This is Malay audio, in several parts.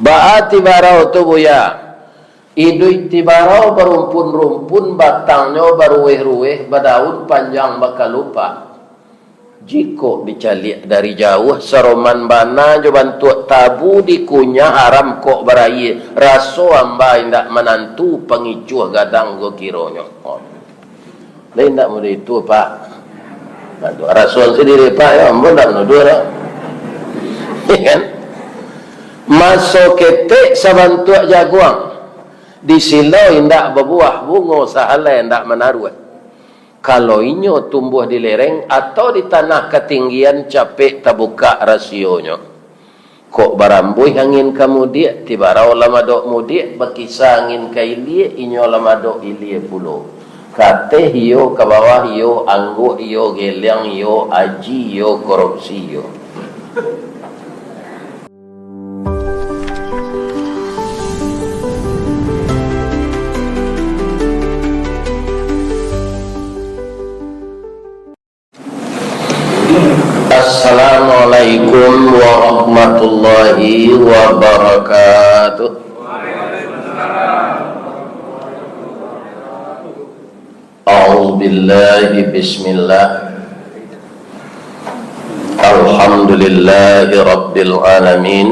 Baat tibarau tu buya. Idui tibarau berumpun-rumpun, batangnya berueh-rueh, berdaun panjang bakal lupa. Jiko dicalik dari jauh, seroman bana jo bantu tabu dikunyah haram kok berayi. Raso amba indak menantu pengicuh gadang go kironyo. Oh. Lain tak mudah itu pak. Rasul sendiri pak ya ampun tak nuduh lah. Kan? Masuk ketek sabantuak jaguang di silau indak berbuah bunga sahalai indak menaruh. Kalau inyo tumbuh di lereng atau di tanah ketinggian capek terbuka rasionya. Kok barambuih angin kamu dia tibarau lama dok mudik berkisah angin kailie inyo lama dok ilie pulo. Kate hiyo ke bawah hiyo anggu hiyo geliang hiyo aji hiyo korupsi hiyo. Assalamualaikum warahmatullahi wabarakatuh. A'udzu billahi bismillah. Alhamdulillahi rabbil alamin.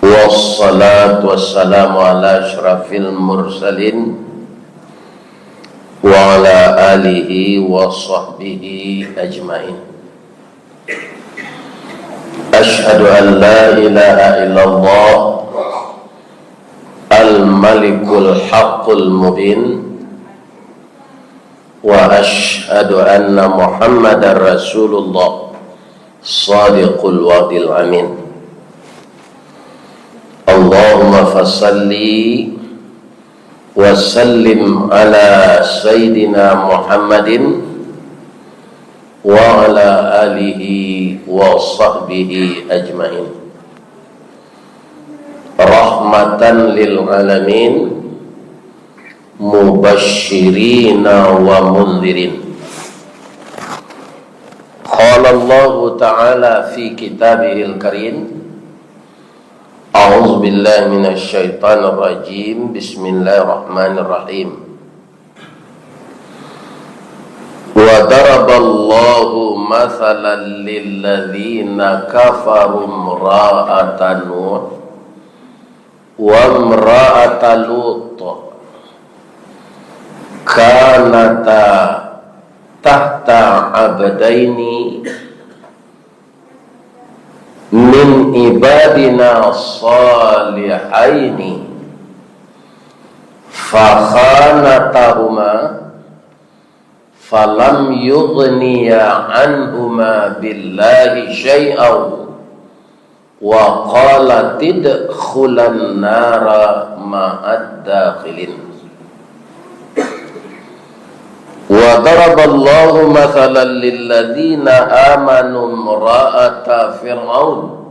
Wassalatu wassalamu ala asyrafil mursalin wa ala alihi wa sahbihi ajmain. Ashhadu an la ilaha illallah al-malikul haqqul mubin wa ashhadu anna muhammadar rasulullah sadiqul wa'dil amin. Allahumma fasalli wa sallim ala sayyidina Muhammadin wa ala alihi wa sahbihi ajmain. Rahmatan lil alamin, mubashshirina wa mundzirin. Qala Allah ta'ala fi kitabihil karim, a'udzu billahi minasy syaithanir rajim. Bismillahirrahmanirrahim. Wa daraballahu mathalan lil ladzina kafaru imra'atan Nuh wa imra'atan Lut kanata tahta abdaini min ibadina salihaini fakhanatahuma falam yughniya anhuma billahi syai'aw wa qala tidkhulan nara ma'ad dakhilin. Wa daraballahu mathalan lil ladzina amanu imra'ata fir'aun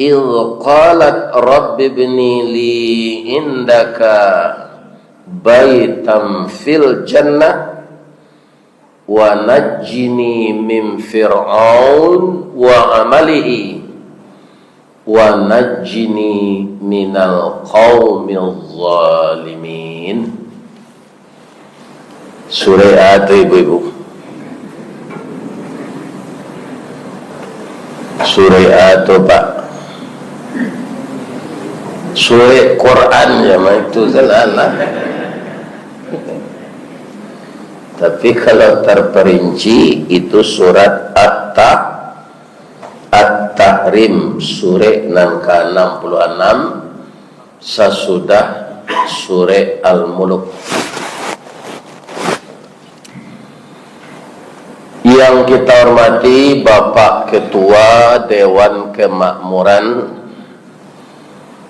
idh qalat rabbi ibni li indaka baitam fil jannah wa najjini min fir'aun wa amalihi wa najjini minal qaumil zalimin. Surah At, ibu-ibu. Surah At, Pak. Surah Quran ya, itu salah. Tapi kalau terperinci itu surat At-Tahrim, surah nan ke-66 sesudah surah Al-Mulk. Yang kita hormati Bapak Ketua Dewan Kemakmuran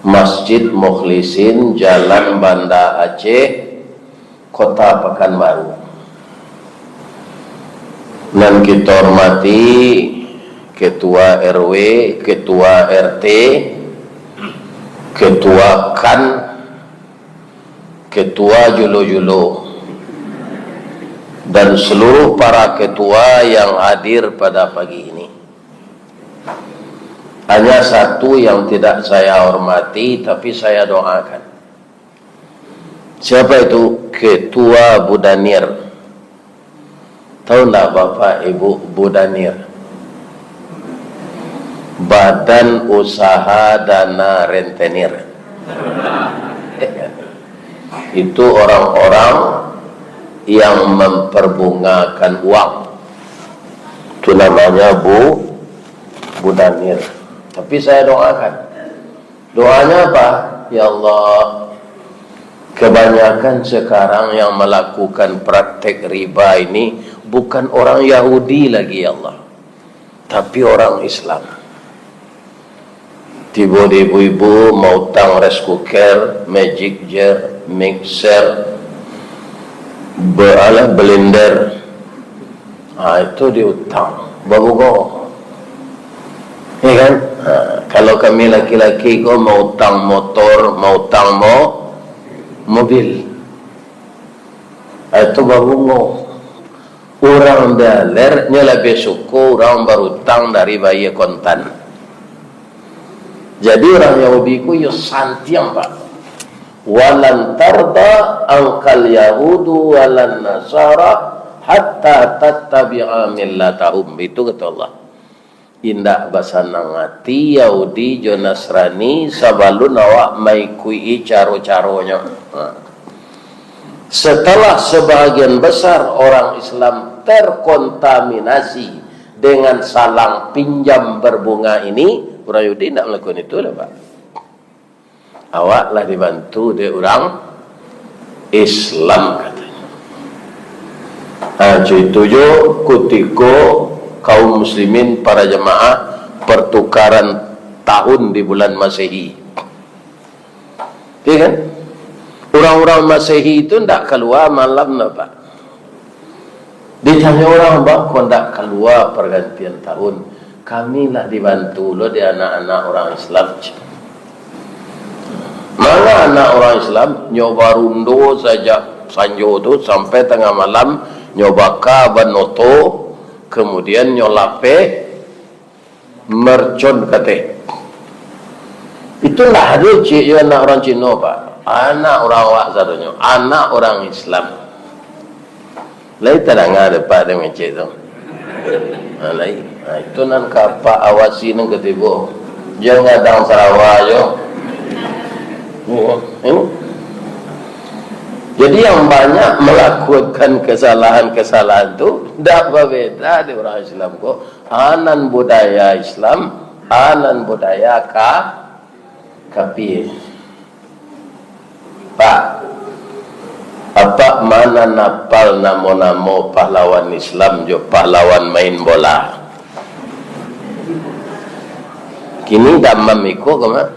Masjid Mukhlisin, Jalan Banda Aceh, Kota Pekanbaru. Dan kita hormati Ketua RW, Ketua RT, Ketua KAN, Ketua Julo-Julo, dan seluruh para ketua yang hadir pada pagi ini. Hanya satu yang tidak saya hormati, tapi saya doakan. Siapa itu? Ketua Budanir. Tahu tak Bapak Ibu Budanir? Badan Usaha Dana Rentenir. Itu orang-orang yang memperbungakan uang. Itu namanya Budanir. Tapi saya doakan. Doanya apa? Ya Allah, kebanyakan sekarang yang melakukan praktek riba ini bukan orang Yahudi lagi ya Allah, tapi orang Islam. Tiba ibu-ibu mau utang rice cooker, magic jar, mixer, blender, itu diutang, bagus. Ya kan? Kalau kami laki-laki ko mau utang motor, mau utang mobil, itu bagus. Orang dalernya lebih suku orang berutang dari bayi kontan. Jadi orang Yahudi ku yo santiang Pak. Walan tarda angkal Yahudu walan Nasara hatta tattabi'a millatahum. Itu kata Allah. Indak basanang hati Yahudi jo Nasrani sabalun awak maikui caro-caronya. Setelah sebagian besar orang Islam terkontaminasi dengan salang pinjam berbunga ini, orang Yahudi tidak melakukan itu lah Pak. Awaklah dibantu oleh orang Islam katanya. Itu jo ketika kaum muslimin para jemaah pertukaran tahun di bulan Masehi. Iya kan? Orang-orang Masehi itu tidak keluar malam lah Pak. Ditanya orang, Pak, kok tidak keluar pergantian tahun? Kami lah dibantu loh di anak-anak orang Islam. Mana anak orang Islam nyoba rundo saja sanjo tu sampai tengah malam, nyoba kabanoto, kemudian nyolape mercon kate. Itulah ada cik anak orang Cina Pak. Anak orang awak satunya, anak orang Islam. Lai terangah depan dengan cik tu. Lai, itu nan kapa awasi nan ketibo. Jangan dang Sarawak yo. Jadi yang banyak melakukan kesalahan-kesalahan itu tidak berbeda di orang Islam kok. Anan budaya Islam, anan budaya kafir. Pak, apa mana napal namo-namo pahlawan Islam jo pahlawan main bola? Kini dah mamiko kemana?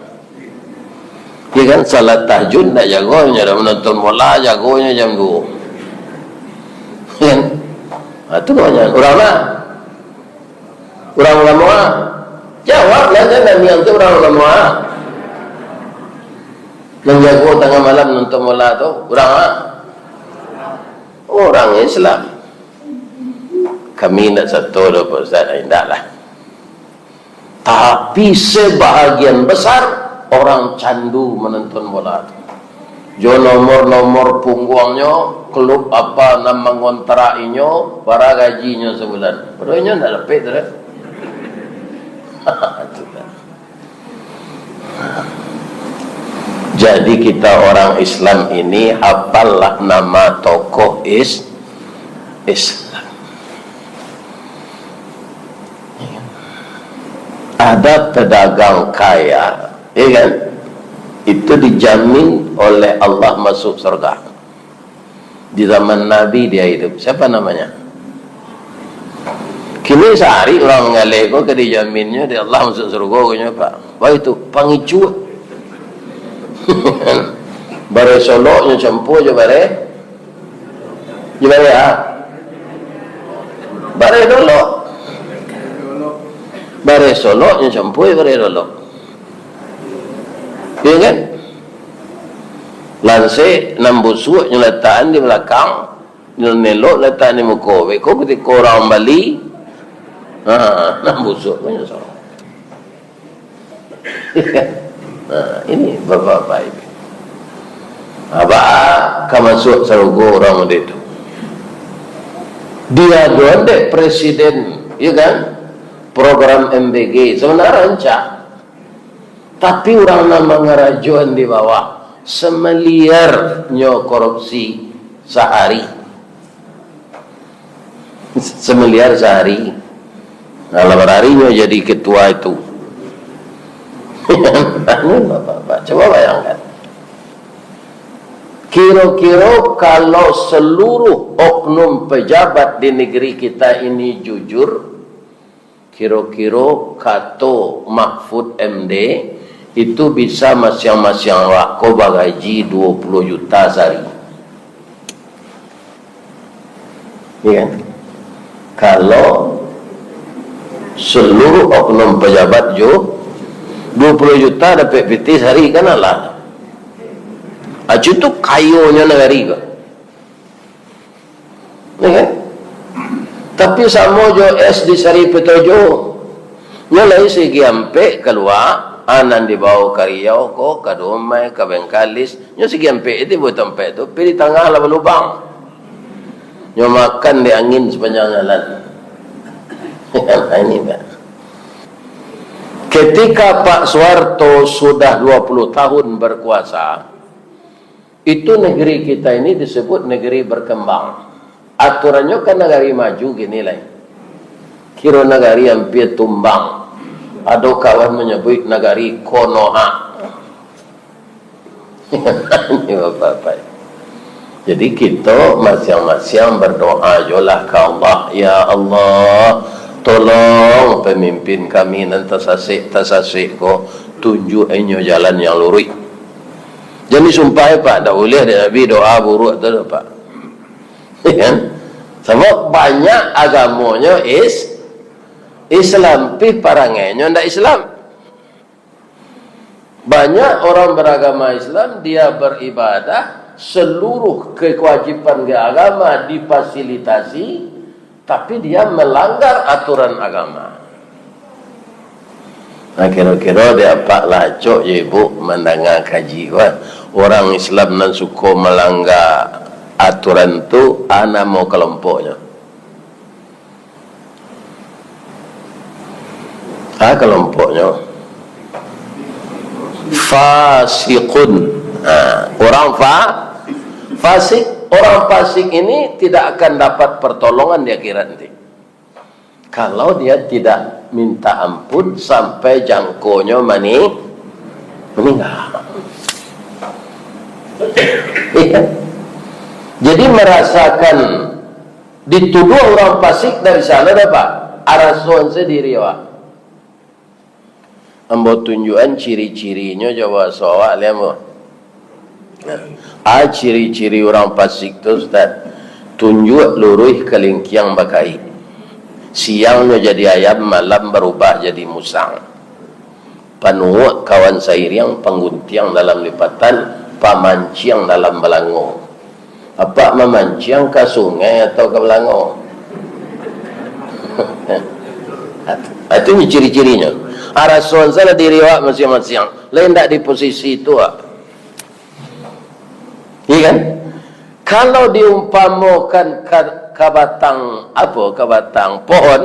Dia kan salat tahajud tak jagonya, dah menonton bola jagonya jam 2. Kan? Itu banyak orang lah. Orang ulama. Jawablah jangan yang tu orang ulama. Yang jago tengah malam nonton bola tu orang lah. Orang Islam. Kami nak satu dah Pak Ustaz, tidak lah. Tapi sebahagian besar orang candu menonton bola tu. Jo nomor-nomor punggungnya, klub apa nama ngontrainya, para gajinya sebulan. Padahal tak lepek tu dah. Jadi kita orang Islam ini hafallah nama tokoh Islam. Ada pedagang kaya, ya kan? Itu dijamin oleh Allah masuk surga. Di zaman Nabi dia hidup. Siapa namanya? Kini sehari orang mengalih kok ke dijaminnya di Allah masuk surga punya Pak. Wah itu pangicu. Bare soloknya campu je bare. Je bare bare dolo. Bare soloknya campu bare dolo. Ya kan? Lanse nambusuk nyeletaan di belakang, nelok letak di muka. Kau ketika orang Bali, nambusuk punya solok. Nah, ini bapak-bapak ibu. Abah kamasuk sarugo orang itu. Dia doang dek presiden, ya kan? Program MBG sebenarnya rancak. Tapi orang nama ngerajuan di bawah semiliarnya korupsi sehari. Semiliar sehari. Nah, lamar harinya jadi ketua itu. Bapak-bapak, coba bayangkan. Kira-kira kalau seluruh oknum pejabat di negeri kita ini jujur, kira-kira kata Mahfud MD itu bisa masing-masing wako bagaji 20 juta sehari. Ya kan? Kalau seluruh oknum pejabat 20 juta dapat PT sehari kan Allah. Acu tu kayonya negari ke. Ya kan? Tapi sama jo es di sari petojo. Nyalai segi ampe keluar anan di bawah Kariau ko Kadomai ke Bengkalis. Nyo segi ampe itu buat ampe tu pilih tengah lah lubang. Nyo makan di angin sepanjang jalan. Ini kan. Ketika Pak Soeharto sudah 20 tahun berkuasa, itu negeri kita ini disebut negeri berkembang. Aturannya kan negeri maju gini lah. Kira negeri hampir tumbang. Ada kawan menyebut negeri Konoha. Ini bapak-bapak. Jadi kita masing-masing berdoa jolah ke Allah. Ya Allah, tolong pemimpin kami nanti tasasik ko tunjuk enyo jalan yang lurus. Jadi sumpah Pak, tak boleh ada Nabi doa buruk tu Pak. Kan? Sebab banyak agamanya Islam, pi parangainya ndak Islam. Banyak orang beragama Islam dia beribadah, seluruh kewajiban agama difasilitasi, tapi dia melanggar aturan agama. Nah, kira-kira dia pak lacok je ibu mendengar kaji kan. Orang Islam nan suka melanggar aturan tu ana mau kelompoknya. Kelompoknya fasiqun. Orang fasik. Orang fasik ini tidak akan dapat pertolongan di akhirat nanti. Kalau dia tidak minta ampun sampai jangkonya meninggal. Iya. Jadi merasakan dituduh orang fasik dari sana apa? Arasuan sendiri Pak. Ambo tunjukan ciri-cirinya coba soal lihat mo. Ciri-ciri orang fasik tu Ustaz. Tunjuk luruh kelingkiang bakai. Siangnya jadi ayam, malam berubah jadi musang. Panuak kawan sairiang, pengguntiang dalam lipatan, pamanciang dalam belango. Apa memanciang ke sungai atau ke belango? Itu ciri-cirinya. Arasuan salah diriwak masing-masing. Lain tak di posisi itu. Iya kan? Kalau diumpamakan kabatang pohon,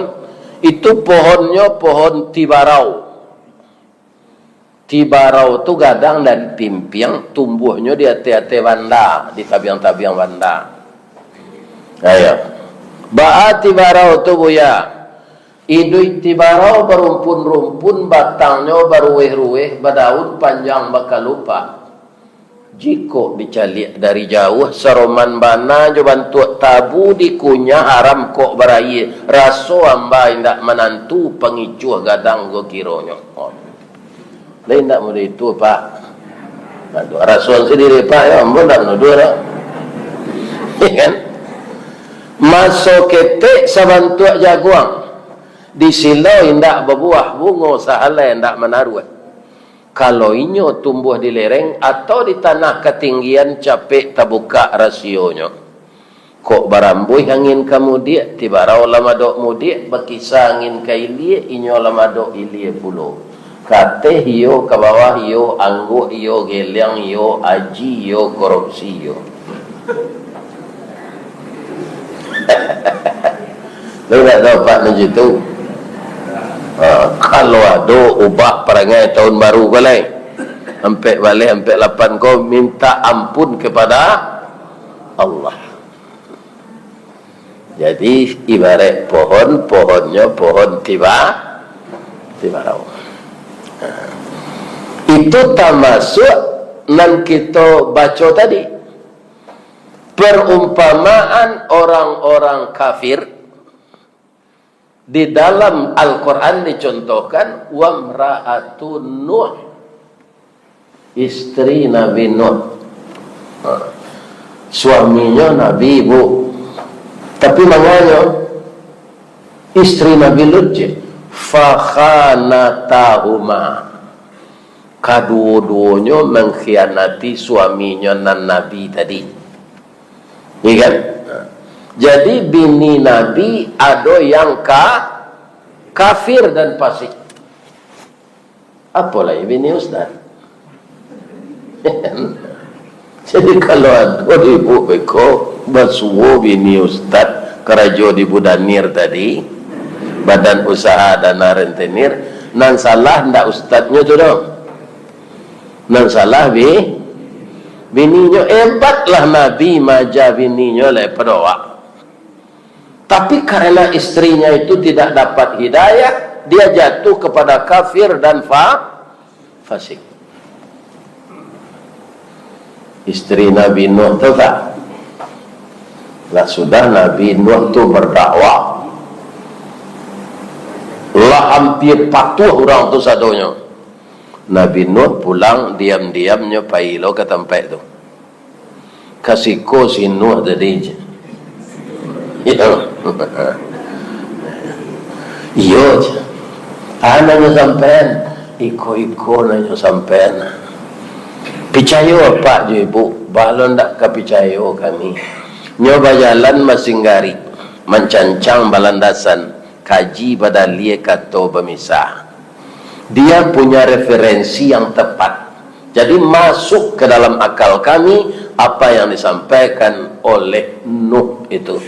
itu pohonnya pohon tibarau. Tibarau itu gadang dan timpiang, tumbuhnya di hati-hati banda, di tabiang-tabiang banda. Ayo. Ba'a tibarau itu buya. Idui tibarau berumpun-rumpun, batangnya berueh-rueh, berdaun panjang bakal lupa. Jika dicalik dari jauh, seroman bana jo bantu tabu dikunyah haram kok berayi. Raso amba indak menantu pengicuh gadang go kironyo. Lain tak mudah itu Pak. Rasul sendiri Pak ya, amba tak menuduh lah. Kan? Masuk ketek sabantu jaguang. Di silau indak berbuah bunga sahala indak menaruh. Kalau inyo tumbuh di lereng atau di tanah ketinggian capek terbuka rasionya. Kok barambui angin kamu dia, tibarau lama dok mudik, berkisah angin kailie, inyo lama dok ilie pulo. Kateh yo, ke bawah yo, angguk yo, geliang yo, aji yo, korupsi yo. Lu tak dapat macam tu. Kalau ada ubah perangai tahun baru balik, hampir balik, hampir 8 kau minta ampun kepada Allah. Jadi ibarat pohon, pohonnya pohon tibarau. Itu termasuk yang kita baca tadi, perumpamaan orang-orang kafir. Di dalam Al-Quran dicontohkan wamra'atu Nuh, istri Nabi Nuh. Suaminya Nabi, bu, tapi maknanya istri Nabi Lut je. Fakhanatahuma, kedua-duanya mengkhianati suaminya dan Nabi tadi. Iya kan? Jadi bini Nabi ada yang kafir dan fasik. Apa lagi bini Ustaz? Jadi kalau ada ibu beko bersuwo bini Ustaz kerajo di Budanir tadi, badan usaha dana rentenir, nan salah ndak ustaznya tu dong. Nan salah bininya. Hebatlah Nabi maja bininya lepas wak. Tapi karena istrinya itu tidak dapat hidayah, dia jatuh kepada kafir dan fasik. Istri Nabi Nuh tu tak? Lah sudah Nabi Nuh tu berdakwah, lah hampir patuh orang tu sadonya. Nabi Nuh pulang diam-diamnya pailo ke tempat tu. Kasih ko si Nuh tadi je. Iyo je. Anaknya sampean, iko-iko nanya sampean. Percaya apa je ibu? Balon tak kepercaya kami. Nyoba jalan masinggari, mencancang balandasan, kaji pada lia kato pemisah. Dia punya referensi yang tepat. Jadi masuk ke dalam akal kami apa yang disampaikan oleh Nuh itu.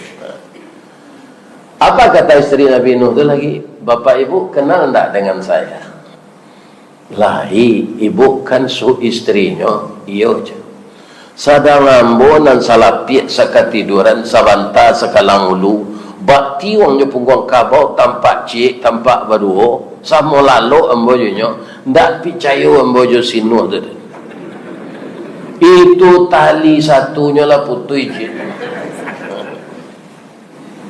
Apa kata istri Nabi Nuh itu lagi? Bapak ibu kenal tak dengan saya? Lahi, ibu kan su istrinya. Iyo je. Sadang ambunan salapit sakatiduran sabanta sakalang ulu. Bakti wangnya pungguang kabau tampak cik, tampak baduo. Sama lalu ambojonya. Tak percaya ambojo sinuh tu. Itu tali satunya lah putui cik.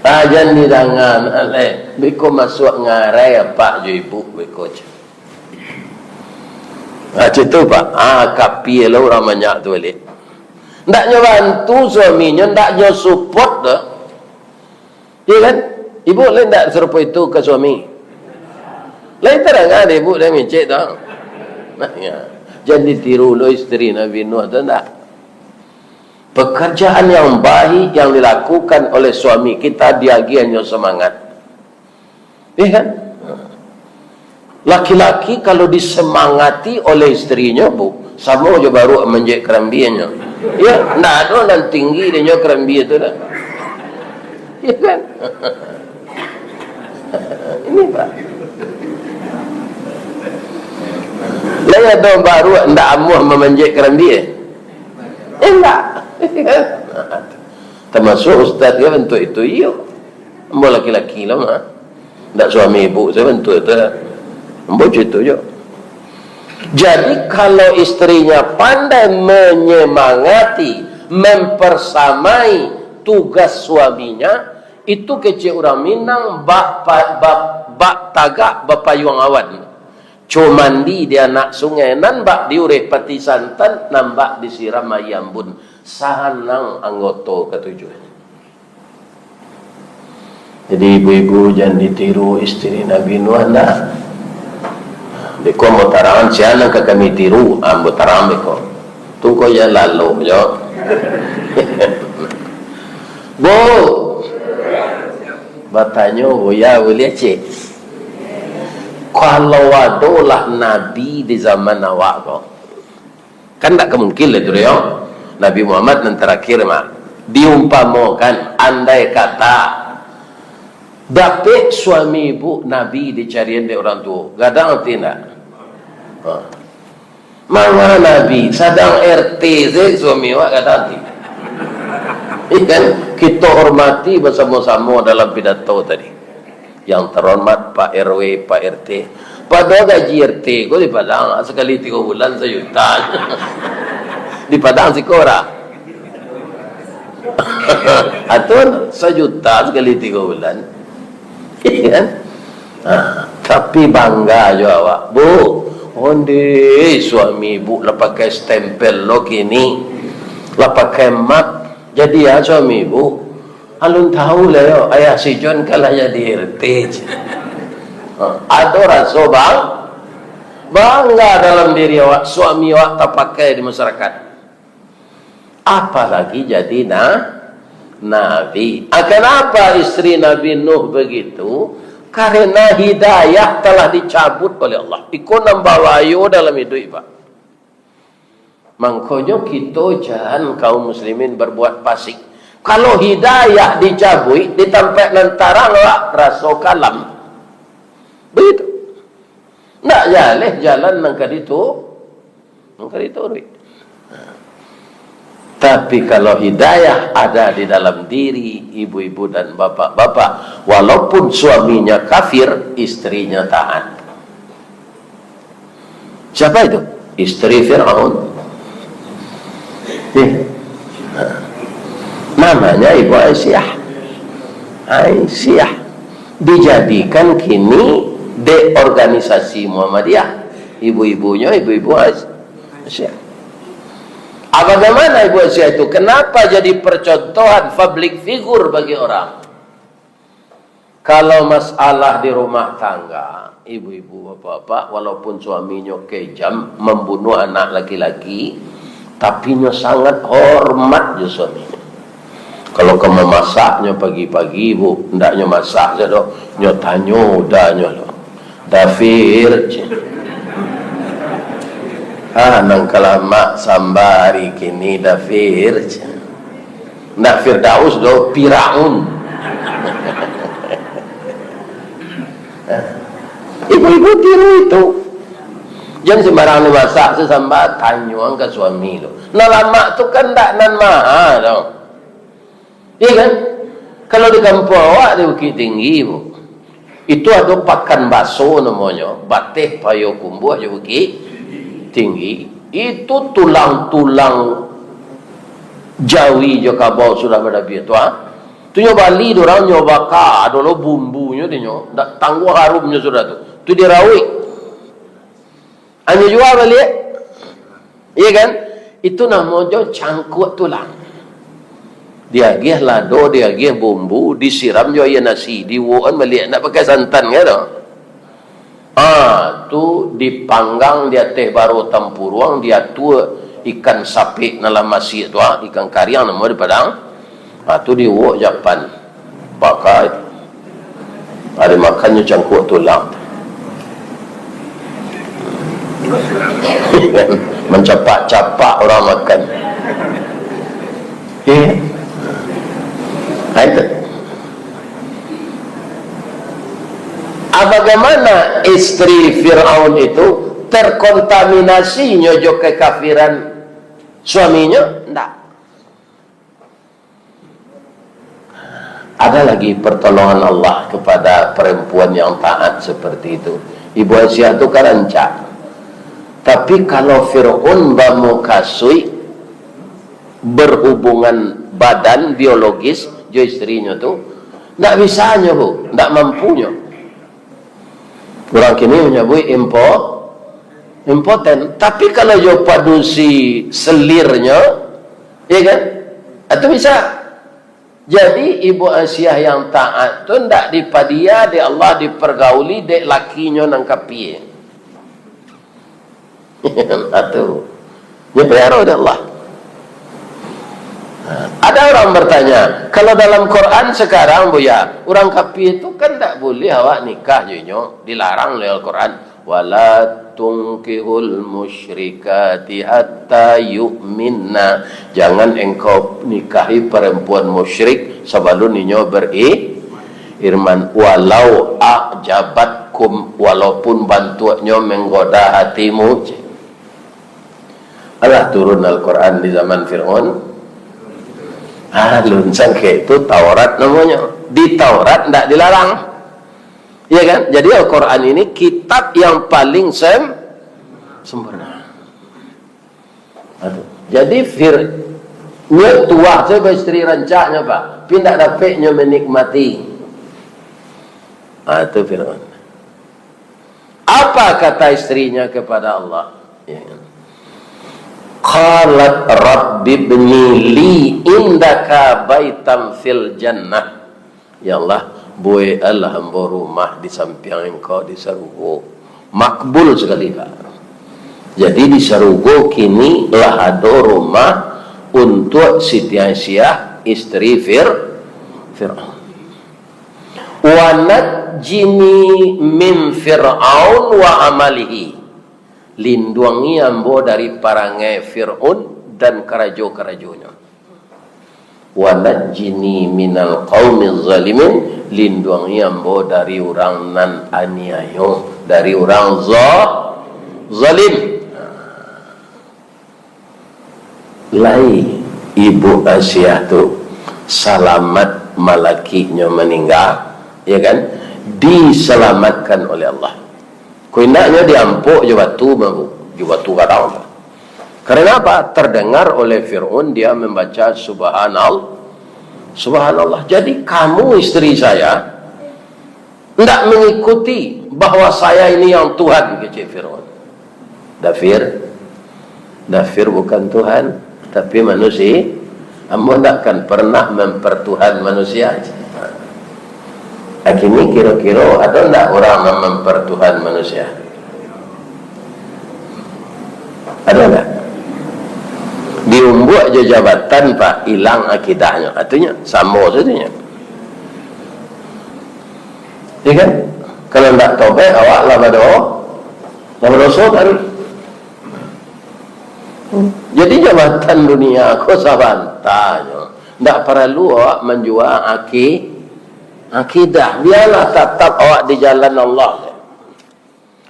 Ajan di tangan aleh. Biko masuk ngarai apa jo ibu biko cik. Macam tu pak. Kapi lah orang banyak tu balik. Ndaknya bantu suaminya, ndaknya support dah. Ya kan? Ibu lain tak serupa itu ke suami. Lain terang ada ibu dah micik dah. Maknya jadi tiru lo istri Nabi Nuh tu tak? Pekerjaan yang baik yang dilakukan oleh suami kita diagiannya semangat. Ya kan? Laki-laki kalau disemangati oleh istrinya, bu, sama aja baru menjek kerambiannya. Ya, nak ada dan tinggi dia kerambi itu dah. Ya kan? Ini pak. Lain ada baru ndak amuh memanjat kerambi. Enggak. Termasuk ustaz dia bentuk itu iyo. Ambo laki-laki lah mah. Ndak suami ibu saya bentuk itu. Ambo itu je. Jadi kalau istrinya pandai menyemangati, mempersamai tugas suaminya, itu kecil orang Minang bak tagak bapayuang awan. Cumandi dia nak sungai nan bak diureh pati santan nan bak disiram ayam bun. Sahanang anggota ketujuh. Jadi ibu-ibu jangan ditiru istri Nabi Nuh anda. Beko mau tarangan siapa ke kami tiru, ambo tarang beko. Tunggu ya lalu jo. Bu, bertanya bu ya boleh cek. kalau adalah Nabi di zaman awak kau, kan tak kemungkinan itu ya. Nabi Muhammad yang terakhir mah diumpamakan, andai kata dapat suami ibu Nabi dicarian dari orang tua, gadang tidak? Mana Nabi sadang RT suami awak gadang tidak? Ikan kita hormati bersama-sama dalam pidato tadi. Yang terhormat Pak RW, Pak RT. Pada gaji RT kau di Padang sekali 3 bulan 1 juta. Di Padang si Kora. Atau 1 juta sekali 3 bulan. Kan? Tapi bangga juga awak. Bu, onde suami ibu lah pakai stempel lo kini. Lah pakai map. Jadi ya suami ibu, alun tahu lah yo, ayah si John kalah jadi RT. Ada rasa bangga dalam diri awak, suami awak tak pakai di masyarakat. Apalagi jadi Nabi. Kenapa istri Nabi Nuh begitu? Karena hidayah telah dicabut oleh Allah. Ikut nambah wayu dalam hidup Pak. Makanya kita jangan kaum muslimin berbuat fasik. Kalau hidayah dicabui, ditampak lantaran lah rasa kalam. Begitu. Nak jalan nangka itu. Tapi kalau hidayah ada di dalam diri ibu-ibu dan bapak-bapak, walaupun suaminya kafir, istrinya taat. Siapa itu? Istri Fir'aun. Namanya Ibu Aisyah. Dijadikan kini de organisasi Muhammadiyah. Ibu-ibunya ibu-ibu Aisyah. Bagaimana Ibu Aisyah itu? Kenapa jadi percontohan public figure bagi orang? Kalau masalah di rumah tangga, ibu-ibu bapak-bapak walaupun suaminya kejam membunuh anak laki-laki, tapi nya sangat hormat je suaminya. Kalau kamu masaknya pagi-pagi, bu, hendaknya masak je doh, nya tanya udahnya loh. Dafir je. Nang kalamak sambari kini dafir je. Ndak Firdaus doh, Firaun. Ibu-ibu tiru itu. Jangan sembarang masak sesambat tanyuan ke suami lo. Nah lama tu kan tak nan mahal tau. Iya kan? Kalau di kampung awak di Bukit Tinggi bu, itu ada pakan baso namanya, bateh payo kumbu aja Bukit Tinggi. Itu tulang-tulang Jawi juga bau sudah berdabi tu Tu nyo Bali dorang nyo baka, ada lo bumbunya tu nyo, dak tangguh harumnya sudah tu. Tu dirawik. Hanya jual balik, iya kan? Itu namanya cangkuk tulang. Dia gih lado, dia gih bumbu, disiram jo ya nasi, diwuan balik, nak pakai santan kan? Tu dipanggang dia teh baru tempuruang, dia tua ikan sapi dalam masih tu, ikan kariang nama di Padang. Tu diwuk Japan, pakai. Ada makannya cangkuk tulang. Mencapak-capak orang makan. Itu. Bagaimana istri Fir'aun itu terkontaminasinya jo kekafiran suaminya? Tidak. Ada lagi pertolongan Allah kepada perempuan yang taat seperti itu. Ibu Aisyah itu karancak. Tapi kalau Fir'aun bamu kasui berhubungan badan biologis jo istrinya tu, tak bisanya bu, tak mampunya. Orang kini menyebut impoten. Tapi kalau jo padusi selirnya, ya kan? Itu bisa. Jadi Ibu Aisyah yang taat tu tak dipadia di Allah dipergauli dek lakinya nangkapi. Atau dia pelihara oleh Allah. Ada orang bertanya, kalau dalam Quran sekarang bu ya, orang kafir itu kan tak boleh awak nikah je nyo, dilarang oleh Al-Quran. Wala tunkihul musyrikati hatta yu'minna. Jangan engkau nikahi perempuan musyrik sebelum ninyo beriman. Walau a'jabatkum, walaupun bantuannya menggoda hatimu. Allah turun Al-Quran di zaman Fir'aun. Lunsang kayak itu Taurat namanya. Di Taurat tidak dilarang, ya kan? Jadi Al-Quran ini kitab yang paling sempurna. Jadi nya tua saya istri rancaknya pak, pindah dapetnya menikmati. Itu Fir'aun. Apa kata istrinya kepada Allah? Ya kan? Qalat rabbi bni li indaka baitam fil jannah. Ya Allah, buatlah hamba rumah di samping engkau di Sarugo. Makbul sekali Pak. Jadi di Sarugo kini lah ada rumah untuk Siti Aisyah istri Fir'aun. Wa najjini min Fir'aun wa amalihi. Lindungi ambo dari perangai Fir'aun dan kerajo-kerajonya. Wa najjini minal qaumiz zalimin. Lindungi ambo dari orang nan aniayo, dari orang zalim. Lai ibu Aisyah tu selamat malakinya meninggal, ya kan? Diselamatkan oleh Allah. Kuinaknya diampuk je batu mampu, je batu kadang. Karena apa? Terdengar oleh Fir'aun dia membaca Subhanallah. Jadi kamu istri saya tidak mengikuti bahwa saya ini yang Tuhan, kecil Fir'aun. Dafir bukan Tuhan, tapi manusia. Kamu tidak akan pernah mempertuhan manusia. Akhirnya kira-kira ada tidak orang yang mempertuhan manusia? Ada tidak? Diumbuak je jabatan pak, hilang akidahnya. Artinya sama saja. Ya kan? Kalau tidak tobat awak lah berdosa tadi. Jadi jabatan dunia aku sabantanya. Tidak perlu awak menjual akidah. Biarlah tetap awak di jalan Allah.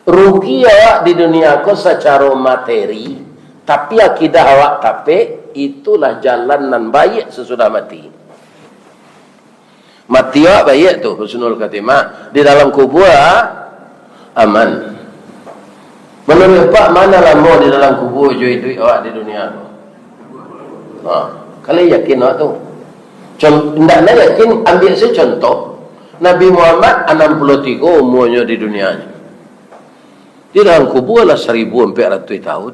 Rugi awak di dunia aku secara materi, tapi akidah awak tapi itulah jalan nan baik sesudah mati. Mati awak baik tu husnul khatimah, di dalam kubur aman. Menurut Pak, mana lama di dalam kubur duit awak di dunia tu? Kalian yakin awak tu? Hendaknya yakin. Ambil saya contoh Nabi Muhammad 63 umurnya di dunianya. Di dalam kubur lah 1400 tahun.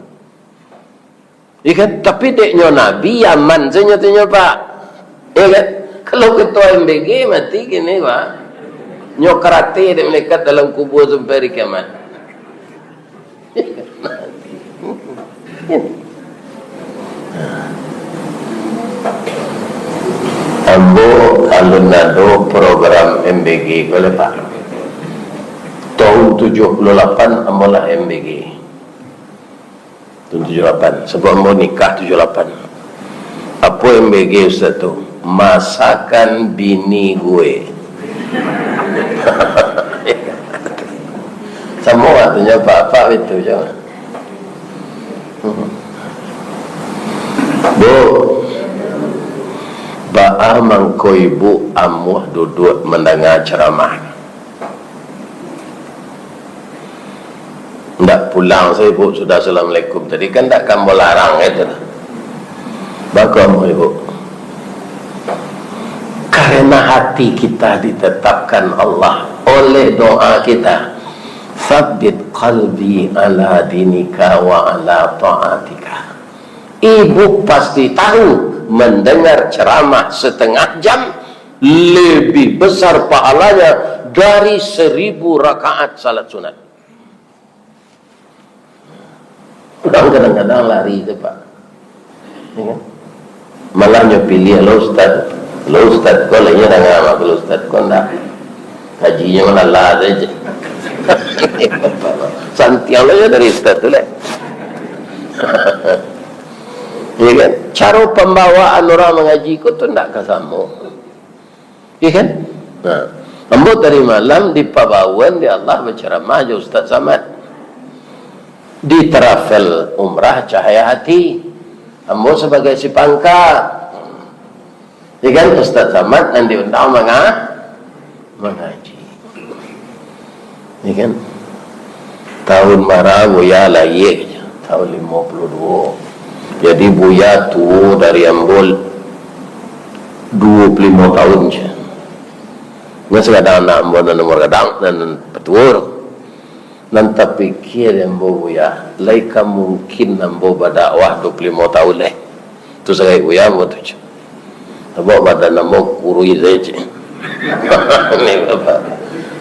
Ikan, tapi deknya Nabi Yaman senyatanya Pak. Ya kan? Kalau ketua MBG mati gini Pak. Nyokrate dek melekat dalam kubur sampai hari kiamat. Ambo alunado program MBG boleh Pak. Tahun 78 ambo lah MBG. Tahun 78 sebab ambo nikah 78. Apa MBG Ustaz tu? Masakan bini gue. Sama artinya Pak itu jangan. Bu, ba'a mangko ibu amuh duduk mendengar ceramah. Tidak pulang saya ibu sudah Assalamualaikum. Tadi kan tak kamu larang itu. Bagaimana ibu? Karena hati kita ditetapkan Allah oleh doa kita. Thabbit qalbi ala dinika wa ala ta'atika. Ibu pasti tahu mendengar ceramah setengah jam lebih besar pahalanya dari 1000 rakaat salat sunat. Kadang-kadang lari itu Pak. Ya kan? Malahnya pilih lo Ustaz kau lainnya dengan apa lo Ustaz kau enggak. Hajinya melala saja. Santiang lah dari Ustaz tu lah. Ya kan? Cara pembawaan orang mengaji ku tu tak sama. Ya kan? Nah, ambo dari malam di Pabawan di Allah berceramah je Ustaz Samad. Di travel umrah Cahaya Hati. Ambo sebagai si pangkat. Ya kan? Ustaz Samad yang diundang mengaji. Ya kan? Tahun marah Buya lahir je. Tahun 52. Jadi Buya tua dari Ambul 25 tahun je. Nggak sekadang nak Ambul dan nomor kadang dan petur. Nanti pikir Ambul Buya, laika mungkin Ambul berdakwah 25 tahun leh. Itu saya Buya Ambul tu je. Ambul badan Ambul kurui saja. Ini apa?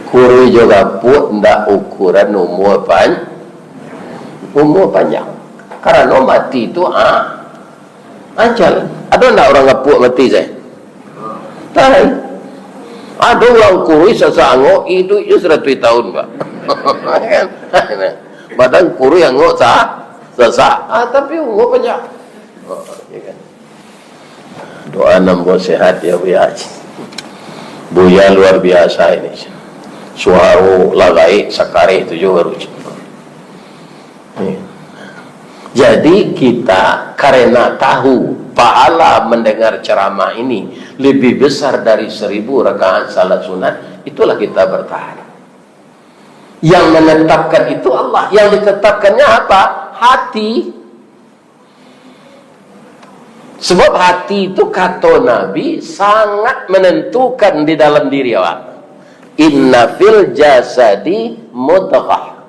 Kurui juga pun ndak ukuran umur panjang. Karena mati itu ajal. Ada ndak orang ngapuk mati saya? Tak. Ada orang kurui sesango itu 100 tahun, Pak. Badan kurui yang ngok sesak. Tapi umur panjang. Ya kan? Doa nambah sehat ya Buya. Buya luar biasa ini. Suara lagai sakare itu juga baru. Jadi kita karena tahu pahala mendengar ceramah ini lebih besar dari 1000 rakaat salat sunat, itulah kita bertahan. Yang menetapkan itu Allah. Yang ditetapkannya apa? Hati. Sebab hati itu kata Nabi sangat menentukan di dalam diri awak. Inna fil jasadi mudghah.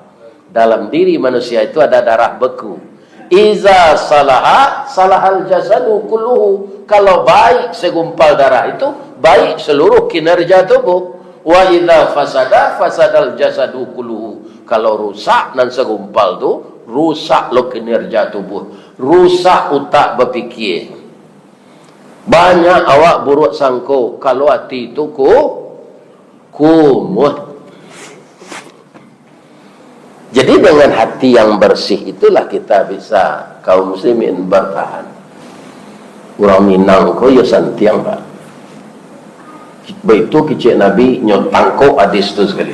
Dalam diri manusia itu ada darah beku. Iza salaha salahal jasadu kulluhu. Kalau baik segumpal darah itu baik seluruh kinerja tubuh. Wa idza fasada fasadal jasadu kulluhu. Kalau rusak dan segumpal tu rusak lo kinerja tubuh. Rusak otak berfikir. Banyak awak buruk sangko kalau hati itu kumuh. Jadi dengan hati yang bersih itulah kita bisa kaum muslimin bertahan. Orang Minang ko ya santiang Pak. Begitu kecil Nabi nyotangko hadis tu sekali.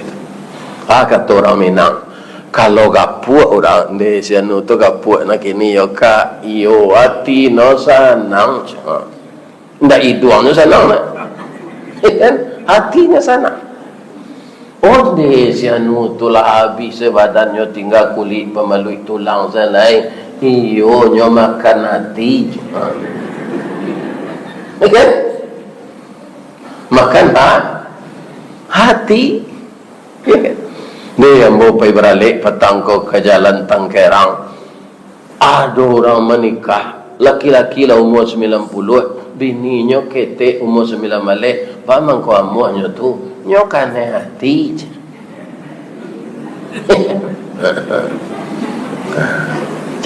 Kata orang Minang, kalau gapuak orang di sianu tu gapuak nak ini yo ka iyo hati no sanang. Ndak iduangnya sanang nak. Hatinya sanang. Oh deh sianu tulah habis sebadannya tinggal kulit pemalui tulang selai. Iyo nyo makan hati. Okay? Makan hati. Okay? Ni yang mau pergi beralik petang ke jalan Tangkerang. Ada orang menikah. Laki-laki lah umur 90. Bininya ketek umur 9 balik. Pamang ko amuahnya tu. Nyokan hati je.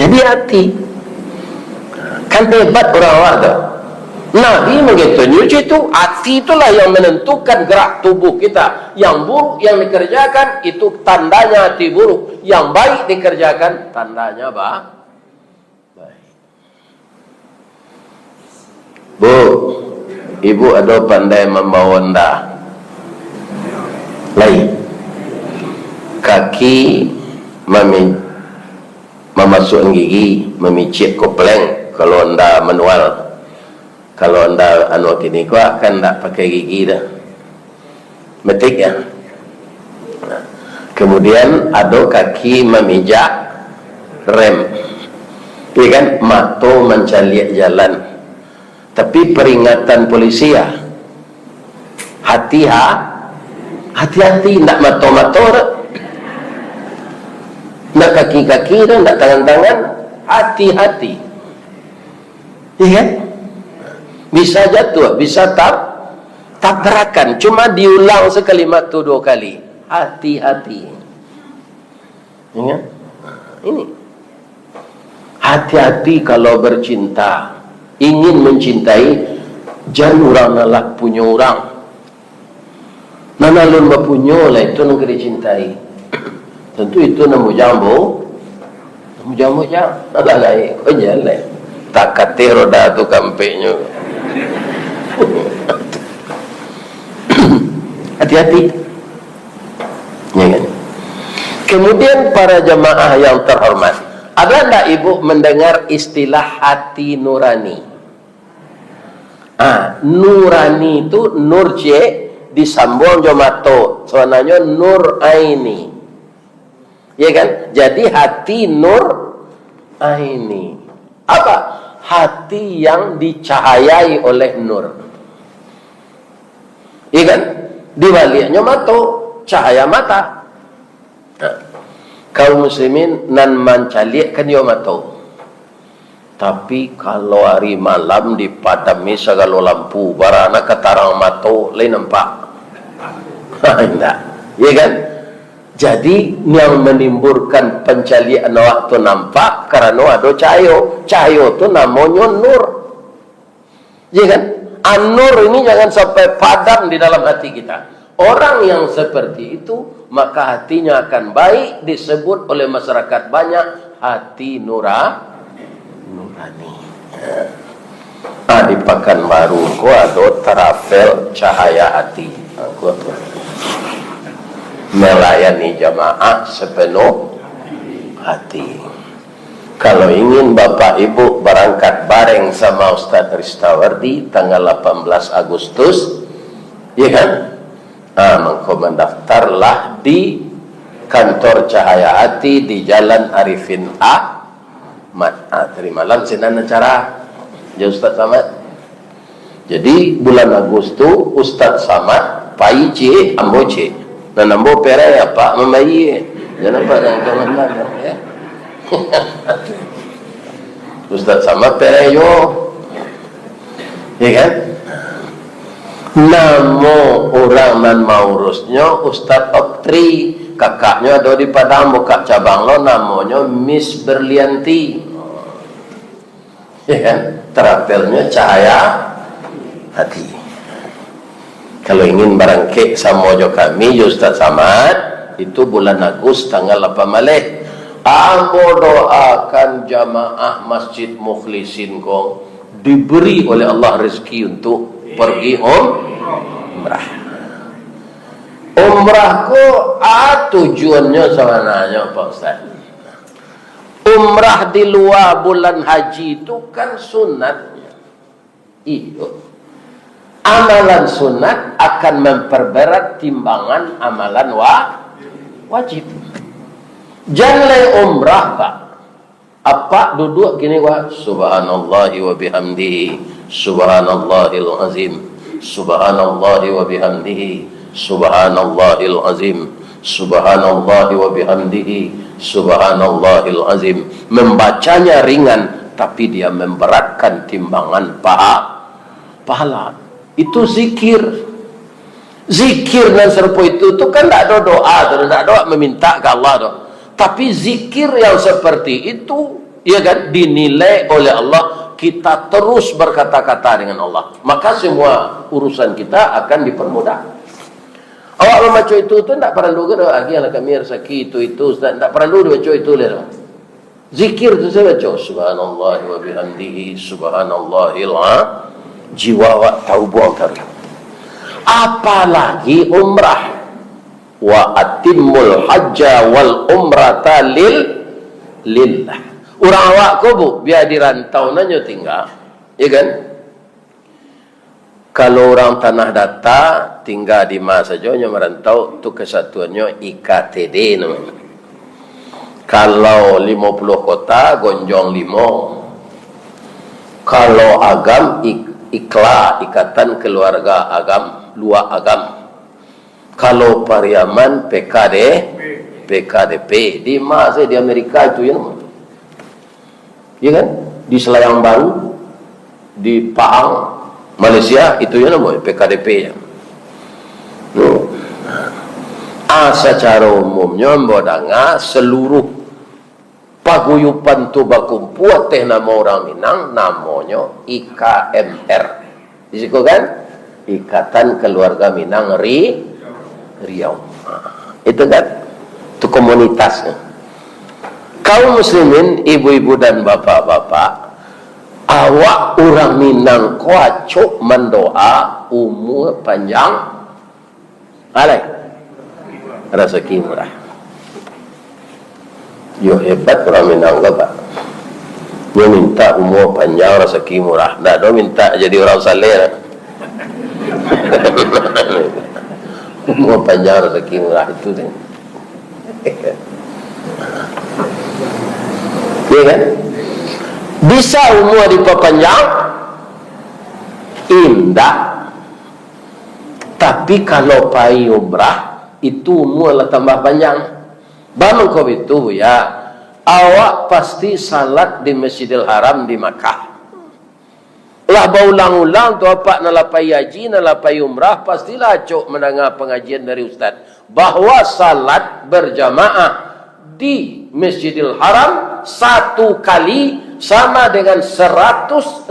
Jadi hati kan hebat orang-orang tu. Nabi begitu nyuci itu hati itulah yang menentukan gerak tubuh kita. Yang buruk yang dikerjakan itu tandanya hati buruk. Yang baik dikerjakan tandanya baik. Bu, ibu ada pandai membawa ndak? Lain. Kaki memasukkan gigi, memicit kopleng kalau anda manual. Kalau anda anu kini ku akan tak pakai gigi dah. Metik ya. Kemudian ada kaki memijak rem. Iya kan? Mata mencari jalan. Tapi peringatan polisi ya. Hati-hati, nak mata-mata, nak kaki-kaki, nak tangan-tangan, hati-hati. Iya kan? Bisa jatuh, bisa tabrakan. Cuma diulang sekalimat tu 2 kali. Hati-hati. Ingat? Ini. Hati-hati kalau bercinta. Ingin mencintai, jangan orang nalak punya orang. Nanalun bapunyo lah itu nang dicintai. Tentu itu namu jambu jam. Ada lagi, kau jalan. Tak kate roda tu kampenya. Hati-hati. Ya kan? Kemudian para jamaah yang terhormat, ada tak ibu mendengar istilah hati nurani? Nurani itu nur c disambung jomato, soalnya nur aini, ya kan? Jadi hati nur aini, apa? Hati yang dicahayai oleh nur, ya kan? Dibaliknya mato, cahaya mata. Kaum muslimin nan mencalikan yo mato. Tapi kalau hari malam dipadami segala lampu, barana ketarang mato lain nampak. Enggak, ya kan? Jadi yang menimbulkan pencalian waktu nampak karena ada cahaya. Cahaya itu namanya nur. Ya kan? An-nur ini jangan sampai padam di dalam hati kita. Orang yang seperti itu, maka hatinya akan baik, disebut oleh masyarakat banyak hati nurani. Di Pekanbaru ko ada travel cahaya hati. Aku melayani jamaah sepenuh hati. Kalau ingin Bapak Ibu berangkat bareng sama Ustaz Ristawardi tanggal 18 Agustus, ya kan? Maka mendaftarlah di kantor Cahaya Hati di Jalan Arifin Ahmad. Tadi malam sinan acara ya Ustaz Samad. Jadi bulan Agustus Ustaz Samad pai C ambo C. Dan ambo pere apa memayi. Jangan pada kawan ya. Ustaz Samad pere yo. Ya kan? Namo orang nan maurusnya Ustaz Oktri, kakaknya ada di Padang buka cabang lo, namanya Miss Berlianti, ya kan? Terapelnya Cahaya Hati. Kalau ingin barangke sama jo kami Ustaz Samad, itu bulan Agustus tanggal 8 Malih. Ambo doakan jamaah Masjid Mukhlisin kong diberi oleh Allah rezeki untuk pergi umrah. Umrah ko tujuannya sebenarnya Pak Ustaz. Umrah di luar bulan haji itu kan sunatnya. Iyo. Amalan sunat akan memperberat timbangan amalan wajib. Jangan umrah Pak. Apa duduk gini wa subhanallahi wa bihamdihi subhanallahil azim subhanallahi wa bihamdihi subhanallahil azim subhanallahi wa bihamdihi subhanallahil azim. Membacanya ringan tapi dia memberatkan timbangan pahala. Itu zikir. Zikir dan serupa itu kan tidak ada doa, tidak doa meminta ke Allah doh. Tapi zikir yang seperti itu, ya kan, dinilai oleh Allah, kita terus berkata-kata dengan Allah, maka semua urusan kita akan dipermudah. Awak membaca itu tidak perlu ke lagi anak kami rezeki itu tidak perlu baca itu lah. Zikir itu saya baca subhanallah wa bihamdihi subhanallahil jiwa wa tahu buang kari. Apalagi umrah. Wa atimmul hajja wal umrata lillah. Orang awak ko bu biar di rantau nanyo tinggal, ya kan? Kalau orang tanah data tinggal di mana saja nya merantau tu kesatuannya IKTD namanya. Kalau 50 kota gonjong 5. Kalau agam IKLA, Ikatan Keluarga Agam, Luar Agam. Kalau Pariaman PKDP di mana di Amerika itu ya, ya kan? Di Selayang Baru, di Pahang, Malaysia itu ya namanya PKDP ya. Secara umumnya bodanga seluruh paguyupan tu bakumpuat teh nama orang Minang namanya IKMR. Di situ kan? Ikatan Keluarga Minang Riau. Itu kan, itu komunitasnya. Kaum muslimin, ibu-ibu dan bapak-bapak, awak orang Minang kuacuk mendoa umur panjang, alai rezeki murah. Yo hebat orang Minang Pak. Dia minta umur panjang, rezeki murah. Tak ada minta jadi orang saleh. Umur panjang, rezeki murah itu kan. Ya kan? Bisa umur diperpanjang, indah. Tapi kalau pai umrah, itu umur lah tambah panjang. Bangun kau itu ya, awak pasti salat di Masjidil Haram di Makkah. Lah berulang-ulang tu apa nalapai haji, nalapai umrah, pastilah acok mendengar pengajian dari ustaz bahawa salat berjamaah di Masjidil Haram satu kali sama dengan 100.000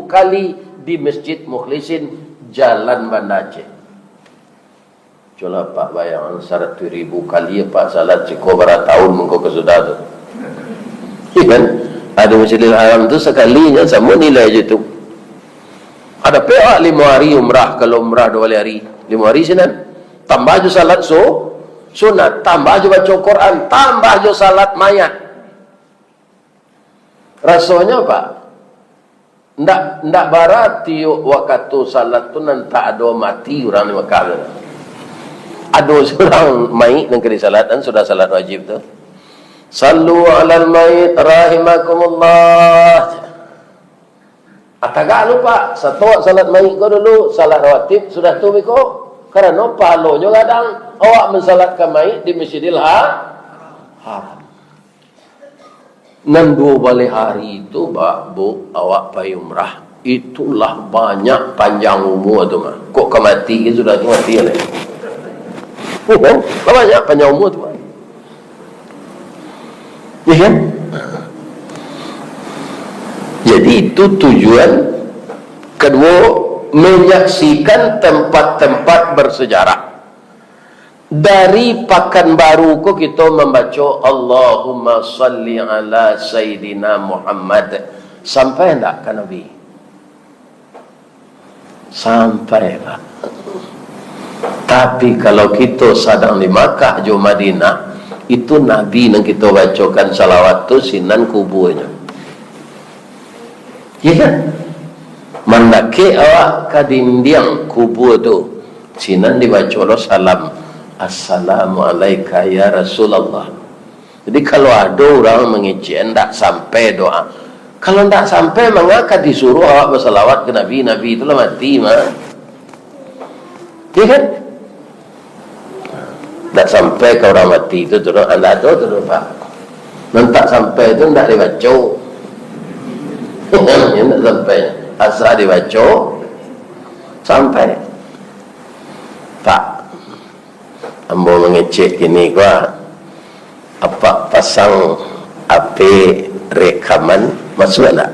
kali di Masjid Mukhlisin Jalan Banda Aceh. Coba Pak bayang 100.000 kali Pak salat ciko berapa tahun mengko kesudah tu. Kan? Ada Masjidil Haram tu sekalinya sama nilai je tu. Ada pihak 5 hari umrah, kalau umrah 2 hari 5 hari sinan. Tambah je salat sunat, tambah je baca Quran, tambah je salat mayat. Rasanya Pak, ndak barat tiuk waktu salat tu nanti ada mati orang di Mekah. Ada seorang mayit yang kena salat dan sudah salat wajib tu. Sallu alal mayit rahimakumullah. Atagak lupa satu salat mayit kau dulu, salat rawatib sudah tu biko. Karena pahalanya kadang awak mensalatkan mayit di Masjidil Haram. 2 hari itu Bu, awak pergi umrah. Itulah banyak panjang umur tu mah. Kok kemati sudah mati lah. Kan? Banyak panjang umur tu mah. Ya kan? Jadi itu tujuan kedua, menyaksikan tempat-tempat bersejarah. Dari Pekanbaru ko kita membaca Allahumma salli ala Sayyidina Muhammad. Sampai tak ke Nabi? Sampai lah. Tapi kalau kita sedang di Makkah jo Madinah, itu Nabi yang kita bacakan salawat tu sinan kuburnya. Ya kan? Mandake awak ke dinding kubur tu, sinan dibaca lo salam, Assalamualaikum ya Rasulullah. Jadi kalau ada orang mengejek tak sampai doa, kalau tak sampai mengapa disuruh awak bersalawat ke Nabi? Nabi itulah mati mah. Ya kan? Tak sampai ke orang mati itu tu anda tu Pak. Tak sampai itu tak dibaca. Ya tak sampai. Asal dibaca sampai. Pak, ambo mengecek gini gua apa pasang AP rekaman masuk tak?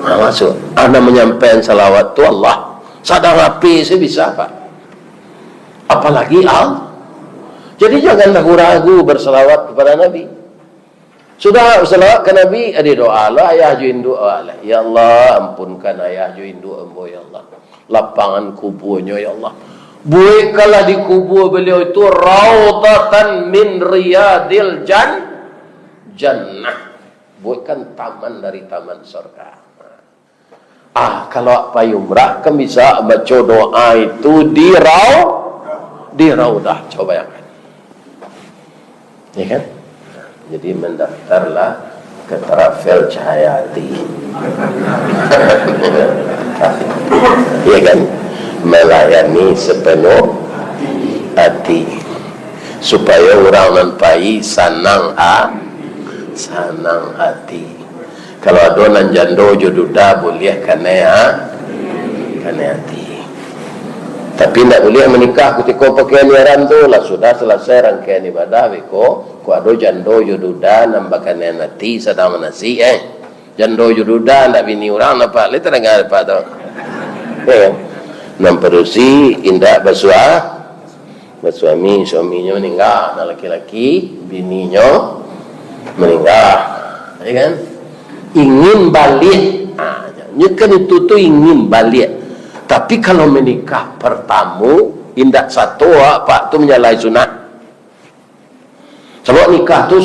Masuk. Anda menyampaikan salawat tu Allah. Sadar AP saya bisa Pak. Apalagi Jadi jangan ragu-ragu bersalawat kepada Nabi. Sudah bersalawat ke Nabi, ada doa lah, ayah juin doa lah. Ya Allah, ampunkan ayah juin doa ambo ya Allah. Lapangan kuburnya ya Allah. Buikalah di kubur beliau itu raudatan min riyadil jannah. Bukan taman dari taman surga. Kalau apa umrah kan bisa baca doa itu di raudah. Coba bayangkan. Ya kan? Jadi mendaftarlah ke Travel Cahayati. Ya kan? Melayani sepenuh hati supaya orang nampai sanang hati. Kalau ada nan jando jododa boleh kena hati. Tapi tidak boleh menikah ketika pakaian yaran tu lah sudah selesai rangkaian ibadah beko. Ku ada jando jododa nambakan hati sedang menasi jando jododa ndak bini orang nampak le terdengar apa tu. Ya. Namperusi indah basuah suaminya meninggal, anak laki-laki, bininya meninggal, ya kan? Ingin balik, kan itu tuh ingin balik. Tapi kalau menikah pertama, indak satu pak tu menyalahi sunat. Sebab nikah tu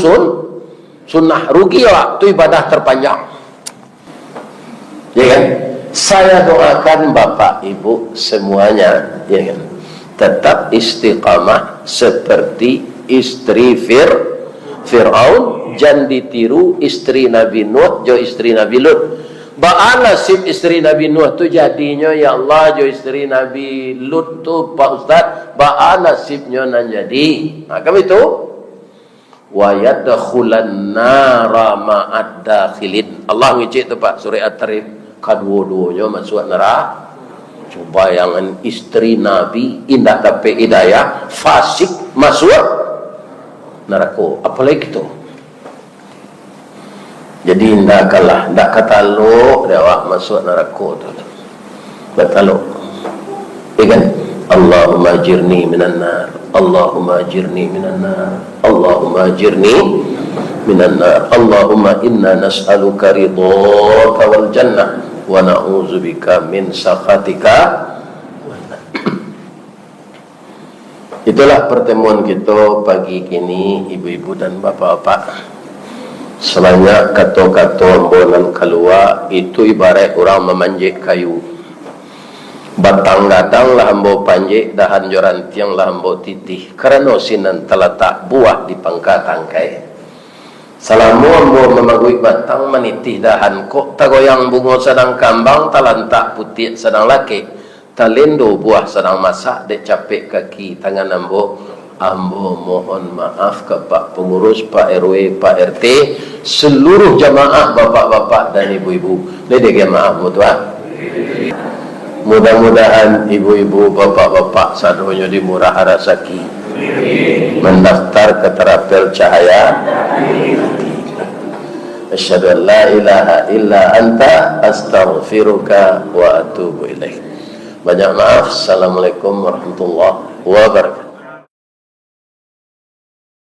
sunnah, rugi tu ibadah terpanjang. Ya kan? Saya doakan bapak ibu semuanya, ya kan, tetap istiqamah seperti istri Fir'aun, jangan ditiru istri Nabi Nuh jo istri Nabi Lut. Ba'a nasib istri Nabi Nuh tu jadinya ya Allah jo istri Nabi Lut tu Pak Ustaz, ba'a nasibnya nan jadi. Macam itu. Wa yadkhulan nara ma'ad dakhilin. Allah ngicik tu Pak, surah At-Tarim. Kedua-duanya masuk neraka. Coba yang istri Nabi indah dapat hidayah, fasik masuk neraka. Apalagi itu. Jadi indah kalah, indah kata lo dewa masuk neraka tu. Betul. Ikan Allahumma ajirni minan nar. Allahumma ajirni minan nar. Allahumma ajirni minan nar. Allahumma inna nas'aluka ridhaka wal jannah wa na'udzubika min sakhatika. Itulah pertemuan kita pagi kini, ibu-ibu dan bapak-bapak. Sebanyak kata-kata ambulan keluar itu ibarat orang memanjik kayu. Batang gadang lah ambo panjik, dahan joran tiang lah ambo titih. Kerana sinan terletak buah di pangkat tangkai. Selama ambo memagui batang menitih dahan kok tagoyang bunga sedang kambang, talantak putih sedang laki, talindo buah sedang masak, dek capek kaki tangan ambo. Ambo mohon maaf ke Pak Pengurus, Pak RW, Pak RT, seluruh jamaah bapak-bapak dan ibu-ibu. Ledek maaf tuan. Mudah-mudahan ibu-ibu, bapak-bapak sadonya dimurah rezeki, mendaftar ke terapel cahaya. Asyhadu an la ilaha illa anta astaghfiruka wa atubu ilaik. Banyak maaf. Assalamualaikum warahmatullahi wabarakatuh.